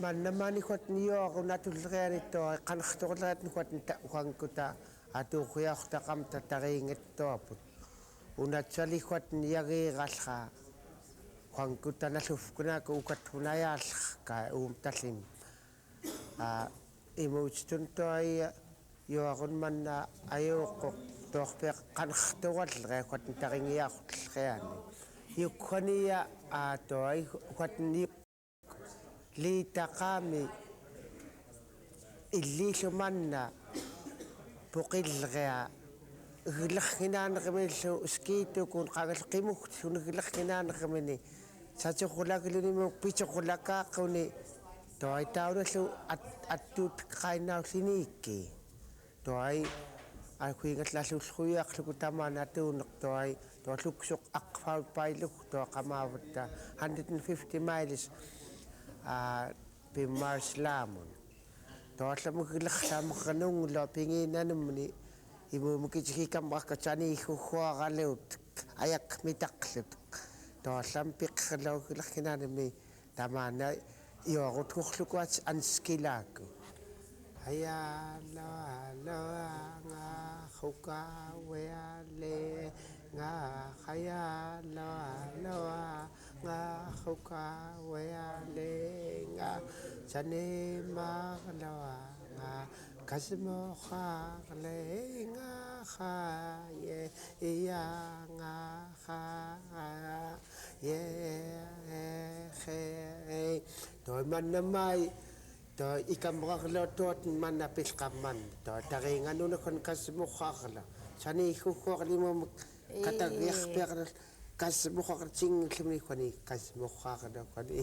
man naman ikot niyo ako natulrean ito kanaktulat nikot ukang kuta atu kuya kuta kam tataring ito aput unat salikot niyagi galha ukang kuta nasuf kuna ko ukat hunayal ka talim imustun to ay yo akon man na ayo ko dokpe kanaktulat rekot taring yak kyan yukoniya ato ay ukat ni Lita kami illiso manna pukilga gilakhinan kami so skito kun kagal kimuk sun gilakhinan kami ni sa chokola kilini mo pichokolaka kuni to ay tawra so atut kaina siniki to ay kuingat la susuyak sukutama natun to ay to suksuk akfal pailuk to kamawta 150 miles pi Mars lamon to atla mo kilaksa mo kanung lo pinginan mo ni ibu mo kichikam ka chani khuwa galeut ayak mitaklet to sampik lo kilakinan mi tamana yo kutkhukwat an skilak aya la nga khuka we ale nga khaya la nga khuka we ale nga chane ma la nga kasmo kha le nga kha ye ya nga kha ye he to man mai to ikamrakla tot man napil kaman to taringan no kon kasmo khakla chani khukho mo katagyak per kasmo khakching khimni khani kasmo khakda khani